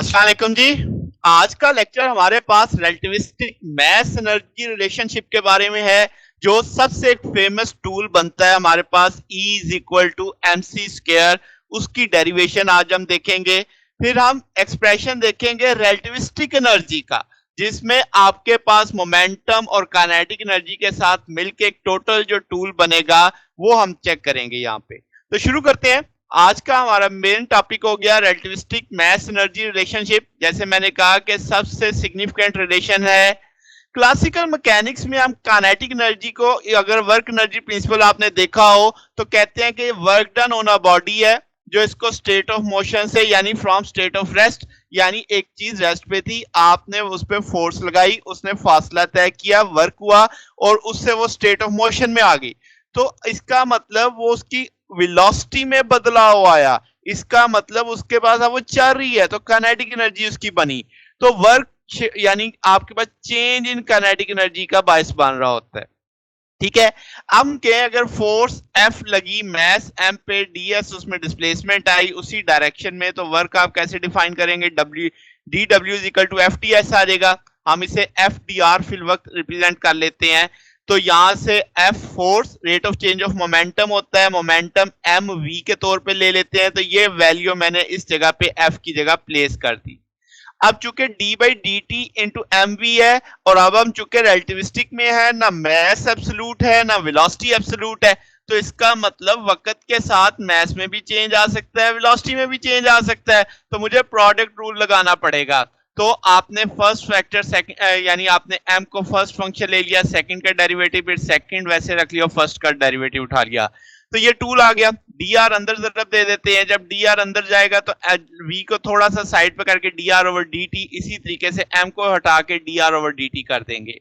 अस्सलाम वालेकुम जी। आज का लेक्चर हमारे पास रिलेटिविस्टिक मास एनर्जी रिलेशनशिप के बारे में है, जो सबसे एक फेमस टूल बनता है हमारे पास E is equal to M C square. उसकी डेरिवेशन आज हम देखेंगे। फिर हम एक्सप्रेशन देखेंगे रिलेटिविस्टिक एनर्जी का, जिसमें आपके पास मोमेंटम और काइनेटिक एनर्जी के साथ मिलके एक टोटल जो टूल बनेगा वो हम चेक करेंगे यहाँ पे। तो शुरू करते हैं। आज का हमारा मेन टॉपिक हो गया रिलेटिविस्टिक मास एनर्जी रिलेशनशिप। जैसे मैंने कहा कि सबसे सिग्निफिकेंट रिलेशन है। क्लासिकल मैकेनिक्स में हम काइनेटिक एनर्जी को, अगर वर्क एनर्जी प्रिंसिपल आपने देखा हो तो कहते हैं कि work done on a body है जो इसको स्टेट ऑफ मोशन से, यानी फ्रॉम स्टेट ऑफ रेस्ट, यानी एक चीज रेस्ट पे थी, आपने उस पर फोर्स लगाई, उसने फासला तय किया, वर्क हुआ और उससे वो स्टेट ऑफ मोशन में आ गई। तो इसका मतलब वो उसकी वेलोसिटी में बदलाव आया। इसका मतलब उसके पास अब वो चल रही है तो काइनेटिक एनर्जी उसकी बनी। तो वर्क यानी आपके पास चेंज इन काइनेटिक एनर्जी का बायस बन रहा होता है। ठीक है। हम कहें अगर फोर्स F लगी, मास M पे, ds उसमें डिस्प्लेसमेंट आई उसी डायरेक्शन में, तो वर्क आप कैसे डिफाइन करेंगे? dw is equal to FTS आ जाएगा। हम इसे FDR फिल वक्त रिप्रेजेंट कर लेते हैं। तो यहां से F force rate of change of momentum होता है, मोमेंटम mv के तौर पे ले लेते हैं। तो ये वैल्यू मैंने इस जगह पे F की जगह प्लेस कर दी। अब चूंकि d by D T into M V है, और अब हम चूंकि रिलेटिविस्टिक में है, ना मैस एब्सोल्यूट है ना वेलोसिटी एब्सोल्यूट है, तो इसका मतलब वक्त के साथ मैस में भी चेंज आ सकता है, वेलोसिटी में भी चेंज आ सकता है। तो मुझे प्रोडक्ट रूल लगाना पड़ेगा। तो आपने फर्स्ट फैक्टर सेकंड, यानी आपने m को फर्स्ट फंक्शन ले लिया, सेकंड का डेरिवेटिव, फिर सेकंड वैसे रख लिया, फर्स्ट का डेरिवेटिव उठा लिया। तो ये टूल आ गया। डी आर अंदर तरफ दे देते हैं। जब डी आर अंदर जाएगा तो वी को थोड़ा सा साइड पे करके D R over D T, इसी तरीके से एम को हटा के D R over D T कर देंगे।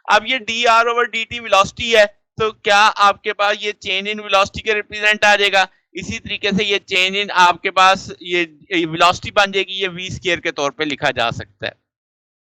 अब ये D R over D T velocity है, तो क्या आपके पास ये चेंज इन वेलोसिटी के रिप्रेजेंट आ जाएगा। इसी तरीके से ये चेंज इन आपके पास ये वेलोसिटी बन जाएगी, ये वी स्क्वायर के तौर पे लिखा जा सकता है।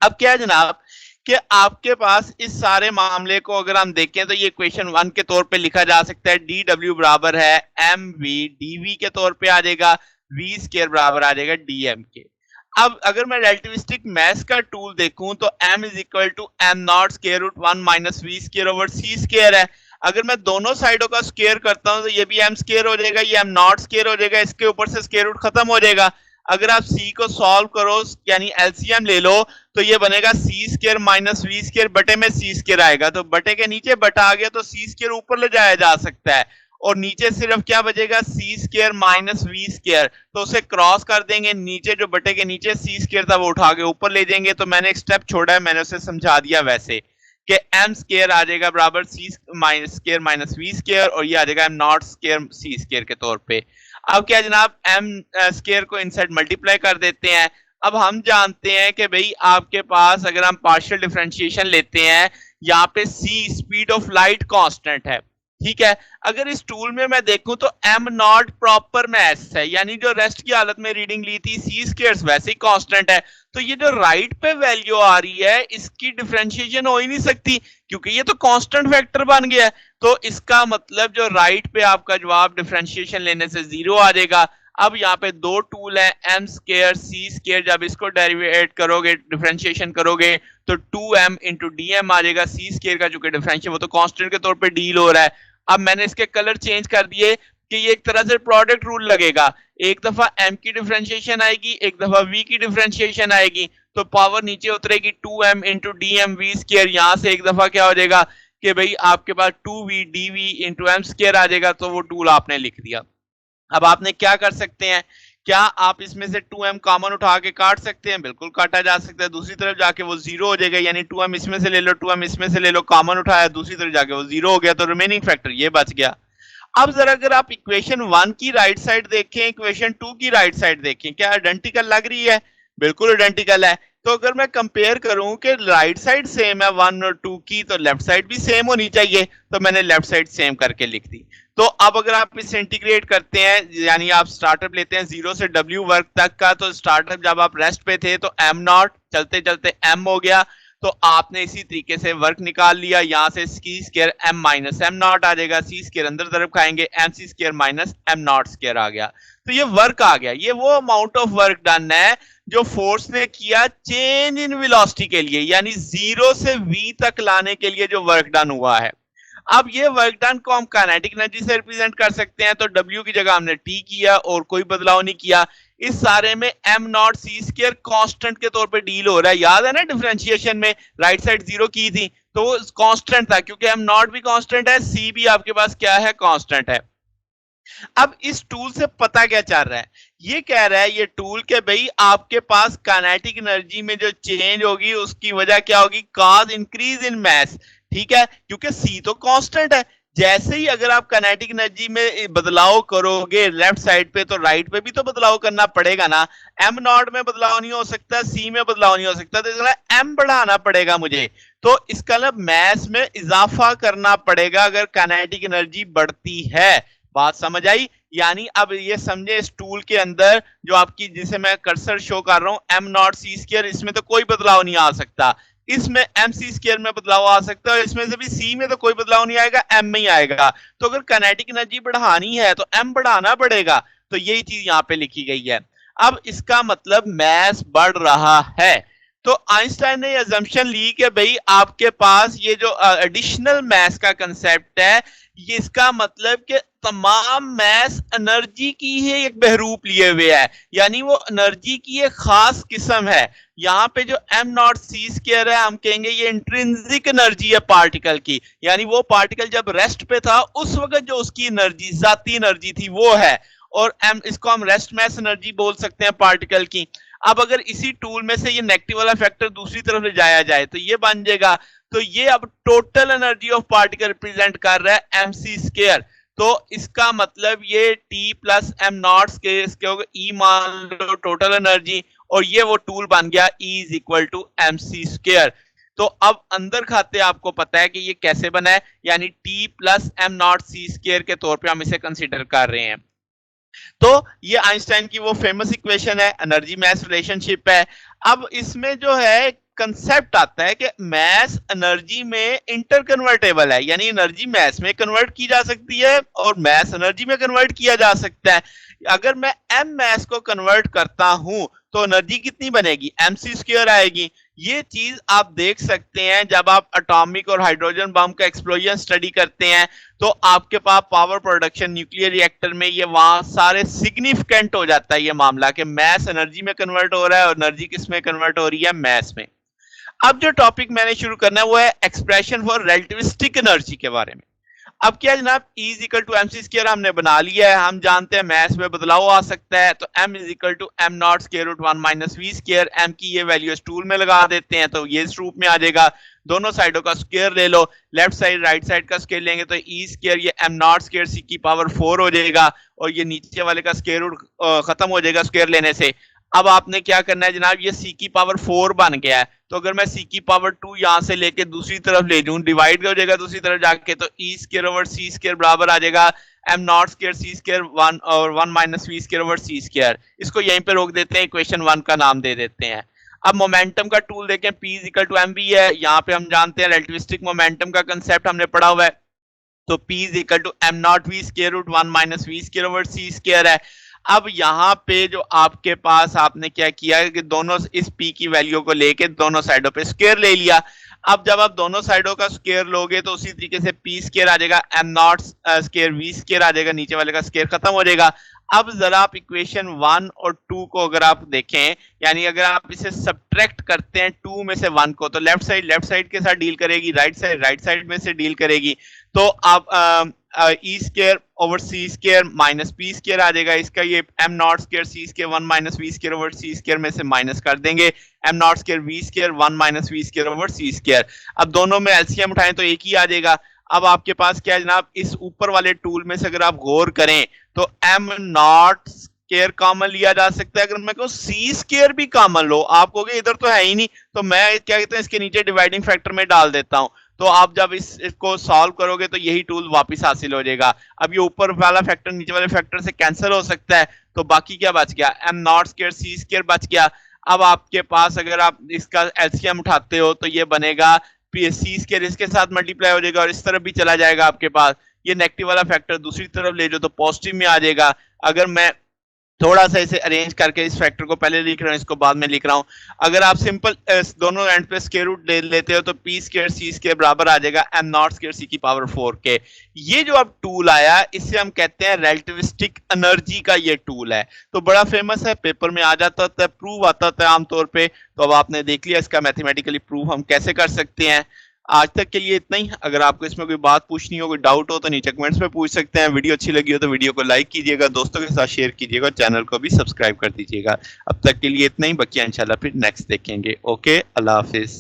अब क्या है जनाब कि आपके पास इस सारे मामले को अगर हम देखें तो ये इक्वेशन 1 के तौर पे लिखा जा सकता है। डी डब्ल्यू बराबर है एम वी डी वी के तौर पे आ जाएगा, वी स्क्वायर बराबर आ जाएगा डी एम के। अब अगर मैं रिलेटिविस्टिक मास का टूल देखूं तो m is equal to M not square root 1 minus we square over C square है। अगर मैं दोनों साइडों का स्क्वायर करता हूं तो ये भी m स्क्वायर हो जाएगा, ये m नॉट स्क्वायर हो जाएगा, इसके ऊपर से स्क्वायर रूट खत्म हो जाएगा। अगर आप c को सॉल्व करो, यानी एलसीएम ले लो, तो ये बनेगा सी स्क्वायर माइनस वी स्क्वायर, बटे में सी स्क्वायर आएगा, तो बटे के नीचे बटा आ गया तो सी स्क्वायर ऊपर ले जाया जा सकता है, और नीचे सिर्फ क्या बचेगा, सी स्क्वायर माइनस वी स्क्वायर। तो उसे क्रॉस कर देंगे, नीचे जो बटे के नीचे सी स्क्वायर था वो उठा के ऊपर ले जाएंगे। तो मैंने एक स्टेप छोड़ा है, मैंने उसे समझा दिया वैसे कि एम स्क्वायर आ जाएगा बराबर c minus square minus we square, और ये आ जाएगा am not square C square के तौर पे। अब क्या जनाब, एम स्क्वायर को इनसाइड मल्टीप्लाई कर देते हैं। अब हम जानते हैं कि भाई आपके पास अगर हम पार्शियल डिफरेंशिएशन लेते हैं, यहाँ पे c speed of light constant है। ठीक है। अगर इस टूल में मैं देखूं तो m नॉट प्रॉपर मास है, यानी जो रेस्ट की हालत में रीडिंग ली थी c स्क्वायर वैसे ही कांस्टेंट है। तो ये जो राइट पे वैल्यू आ रही है इसकी डिफरेंशिएशन हो ही नहीं सकती, क्योंकि ये तो कांस्टेंट फैक्टर बन गया है। तो इसका मतलब जो राइट पे आपका जवाब डिफरेंशिएशन लेने से 0 आ जाएगा। अब यहाँ पे दो टूल है, एम स्क्वायर सी स्क्वायर, जब इसको डेरिवेट करोगे, डिफरेंशिएशन करोगे, तो 2m इंटू डी एम आ जाएगा। सी स्क्वायर का जो कि डिफरेंशियल वो तो कांस्टेंट के तौर पे डील हो रहा है। अब मैंने इसके कलर चेंज कर दिए कि ये एक तरह से प्रोडक्ट रूल लगेगा। एक दफा m की डिफरेंशिएशन आएगी, एक दफा v की डिफरेंशिएशन आएगी, तो पावर नीचे उतरेगी 2m into D M V square. यहां से एक दफा क्या हो जाएगा कि भाई आपके पास 2v dv into m square आ जाएगा। तो वो टूल आपने लिख दिया। अब आपने क्या कर सकते हैं, क्या आप इसमें से 2m कॉमन उठा के काट सकते हैं? बिल्कुल काटा जा सकता है। दूसरी तरफ जाके वो 0 हो जाएगा, यानी 2m इसमें से ले लो, 2m इसमें से ले लो, कॉमन उठाया, दूसरी तरफ जाके वो 0 हो गया, तो रिमेनिंग फैक्टर ये बच गया। अब जरा अगर आप इक्वेशन 1 की राइट साइड देखें, इक्वेशन 2 की राइट साइड देखें, क्या आइडेंटिकल लग रही है? बिल्कुल आइडेंटिकल है। तो अगर मैं कंपेयर करूं कि राइट साइड सेम है 1 और 2 की, तो लेफ्ट साइड भी सेम होनी चाहिए, तो मैंने लेफ्ट साइड सेम करके लिख दी। तो अब अगर आप इसे इंटीग्रेट करते हैं, यानी आप स्टार्टअप लेते हैं 0 से w वर्क तक का, तो स्टार्टअप जब आप रेस्ट पे थे तो m नॉट, चलते चलते m हो गया, तो आपने इसी तरीके से वर्क निकाल लिया, यहाँ से c square m minus m naught आ जाएगा, सी स्क्वायर अंदर तरफ खाएंगे, m C square minus m not square आ गया। तो ये वर्क आ गया, ये वो अमाउंट ऑफ वर्क डन है जो फोर्स ने किया चेंज इन वेलोसिटी के लिए, यानी 0 से v तक लाने के लिए जो वर्क डन हुआ है। अब ये वर्क डन को हम काइनेटिक एनर्जी से रिप्रेजेंट कर सकते हैं, तो W की जगह हमने T किया और कोई बदलाव नहीं किया। इस सारे में M not C square constant के तौर पे डील हो रहा है। याद है ना डिफरेंशिएशन में राइट साइड 0 की थी तो वो कांस्टेंट था, क्योंकि एम नॉट भी कांस्टेंट है, सी भी आपके पास क्या है, कांस्टेंट है। अब इस टूल से पता क्या चल रहा है, ये कह रहा है ये टूल के भाई आपके पास काइनेटिक एनर्जी में जो चेंज होगी उसकी वजह क्या होगी, कॉज इंक्रीज इन मास। ठीक है, क्योंकि सी तो कांस्टेंट है। जैसे ही अगर आप काइनेटिक एनर्जी में बदलाव करोगे लेफ्ट साइड पे, तो राइट पे भी तो बदलाव करना पड़ेगा ना। एम नॉट में बदलाव नहीं हो सकता, सी में बदलाव नहीं हो सकता, तो इसका एम बढ़ाना पड़ेगा मुझे। तो इसका मतलब मैस में इजाफा करना पड़ेगा अगर काइनेटिक एनर्जी बढ़ती है। बात समझ आई? यानी अब ये समझे इस टूल के अंदर जो आपकी, जिसे मैं कर्सर शो कर रहा हूं, एम नॉट सी स्क्वायर, इसमें तो कोई बदलाव नहीं आ सकता, इसमें एम सी स्क्वायर में बदलाव आ सकता है, इसमें से भी सी में तो कोई बदलाव नहीं आएगा, एम में ही आएगा। तो अगर काइनेटिक एनर्जी बढ़ानी है तो एम बढ़ाना पड़ेगा। तो यही चीज यहां पे लिखी गई है। अब इसका मतलब मैस बढ़ रहा है। तो आइंस्टाइन ने अजम्पशन ली कि भाई आपके पास ये जो एडिशनल मैस का कंसेप्ट है, ये इसका मतलब कि तमाम मैस एनर्जी की ही एक बहरूप लिए हुए है, यानी वो एनर्जी की एक खास किस्म है। यहाँ पे जो एम नॉट सी स्क्वायर है, हम कहेंगे ये इंट्रिंसिक एनर्जी है पार्टिकल की, यानी वो पार्टिकल जब रेस्ट पे था उस वक्त जो उसकी एनर्जी, जाती एनर्जी थी, वो है। और एम, इसको हम रेस्ट मैस एनर्जी बोल सकते हैं पार्टिकल की। अब अगर इसी टूल में से ये नेगेटिव वाला फैक्टर दूसरी तरफ ले जाया जाए तो ये बन जाएगा, तो ये अब total energy of particle represent कर रहा है एम सी स्क्वायर। तो इसका मतलब ये T plus M not square, इसके होगा ई मान लो टोटल एनर्जी, और ये वो टूल बन गया E is equal to M C square. तो अब अंदर खाते आपको पता है कि ये कैसे बना है, यानी T plus M not C square के तौर पे हम इसे कंसीडर कर रहे हैं। तो ये आइंस्टाइन की वो फेमस इक्वेशन है, एनर्जी मैस रिलेशनशिप है। अब इसमें जो है कंसेप्ट आता है कि मैस एनर्जी में इंटर कन्वर्टेबल है, यानी एनर्जी मैस में कन्वर्ट की जा सकती है और मैस एनर्जी में कन्वर्ट किया जा सकता है। अगर मैं एम मैस को कन्वर्ट करता हूं तो एनर्जी कितनी बनेगी, एम सी स्क्वायर आएगी। ये चीज आप देख सकते हैं जब आप एटॉमिक और हाइड्रोजन बम का एक्सप्लोजन स्टडी करते हैं, तो आपके पास पावर प्रोडक्शन न्यूक्लियर रिएक्टर में ये वहां सारे सिग्निफिकेंट हो जाता है ये मामला कि मैस एनर्जी में कन्वर्ट हो रहा है और एनर्जी किस में कन्वर्ट हो रही है, मैस में। अब जो टॉपिक मैंने शुरू करना है वो है एक्सप्रेशन फॉर रिलेटिविस्टिक एनर्जी के बारे में। अब क्या जनाब, E is equal to M C square हमने बना लिया है, हम जानते हैं मैस में बदलाव आ सकता है, तो M is equal to M not square root 1 minus we square. M की ये वैल्यू इस टूल में लगा देते हैं तो ये इस रूप में आ जाएगा। दोनों साइडों का स्क्वायर ले लो, लेफ्ट साइड राइट साइड का स्क्वायर लेंगे तो E स्क्वायर ये एम नॉट स्क्वायर सी की पावर 4 हो जाएगा, और ये नीचे वाले का स्क्वायर रूट खत्म हो जाएगा स्क्वायर लेने से। अब आपने क्या करना है जनाब, ये सी की पावर 4 बन गया है, तो अगर मैं सी की पावर 2 यहां से लेके दूसरी तरफ ले जाऊं, डिवाइड हो जाएगा दूसरी तरफ जाके, तो E square over C square बराबर आ जाएगा am not square C square 1 और 1 minus we square over C square. इसको यहीं पे रोक देते हैं, इक्वेशन 1 का नाम दे देते हैं। अब मोमेंटम का टूल देखें, P is equal to M V है, यहाँ पे हम जानते हैं रिलेटिविस्टिक मोमेंटम का कंसेप्ट हमने पढ़ा हुआ है, तो P is equal to M not V square root 1 minus we square over C square है। अब यहाँ पे जो आपके पास आपने क्या किया कि दोनों इस P की वैल्यू को लेके दोनों साइडों पे स्क्वायर ले लिया। अब जब आप दोनों साइडों का स्क्वायर लोगे तो उसी तरीके से P स्क्वायर आ जाएगा, am not square we square आ जाएगा, नीचे वाले का स्क्वायर खत्म हो जाएगा। अब जरा आप इक्वेशन 1 और 2 को अगर आप देखें, यानी अगर आप इसे सब्ट्रैक्ट करते हैं 2 में से 1 को, तो लेफ्ट साइड के साथ डील करेगी, राइट साइड में से डील करेगी, तो आप E square over C square minus P square आ जाएगा। इसका ये M not square C square 1 minus we square over C square में से माइनस कर देंगे, M not square we square 1 minus we square over C square. अब दोनों में एलसीएम उठाएं तो एक ही आ जाएगा। अब आपके पास क्या है जनाब, इस ऊपर वाले टूल में से अगर आप गौर करें तो एम नॉट स्क्वायर कॉमन लिया जा सकता है। अगर मैं कहूँ सी स्क्वायर भी कॉमन लो, आप कहोगे इधर तो है ही नहीं, तो मैं क्या कहते हैं इसके नीचे डिवाइडिंग फैक्टर में डाल देता हूं, तो आप जब इसको सॉल्व करोगे तो यही टूल वापस हासिल हो जाएगा। अब ये ऊपर वाला फैक्टर नीचे वाले फैक्टर से कैंसिल हो सकता है, तो बाकी क्या बच गया, M not square C square बच गया। अब आपके पास अगर आप इसका एलसीएम उठाते हो तो ये बनेगा सी स्क्वायर इसके साथ मल्टीप्लाई हो जाएगा और इस तरफ भी चला जाएगा आपके पास, ये नेगेटिव वाला फैक्टर दूसरी तरफ ले जाओ तो पॉजिटिव में आ जाएगा। अगर मैं थोड़ा सा इसे अरेंज करके इस फैक्टर को पहले लिख रहा हूँ, इसको बाद में लिख रहा हूँ, अगर आप सिंपल दोनों एंड पे स्क्वायर रूट ले लेते हो तो पी स्क्वायर सी स्क्वायर बराबर आ जाएगा एम नॉट स्क्वायर सी की पावर 4 के। ये जो अब टूल आया इसे हम कहते हैं रिलेटिविस्टिक एनर्जी का ये टूल है, तो बड़ा फेमस है, पेपर में आ जाता था, प्रूव आता था आमतौर पे। तो अब आपने देख लिया इसका मैथमेटिकली प्रूव हम कैसे कर सकते हैं। आज तक के लिए इतना ही। अगर आपको इसमें कोई बात पूछनी हो, कोई डाउट हो तो नीचे कमेंट्स में पूछ सकते हैं। वीडियो अच्छी लगी हो तो वीडियो को लाइक कीजिएगा, दोस्तों के साथ शेयर कीजिएगा, चैनल को भी सब्सक्राइब कर दीजिएगा। अब तक के लिए इतना ही, बाकी इंशाल्लाह फिर नेक्स्ट देखेंगे। ओके, अल्लाह हाफिज।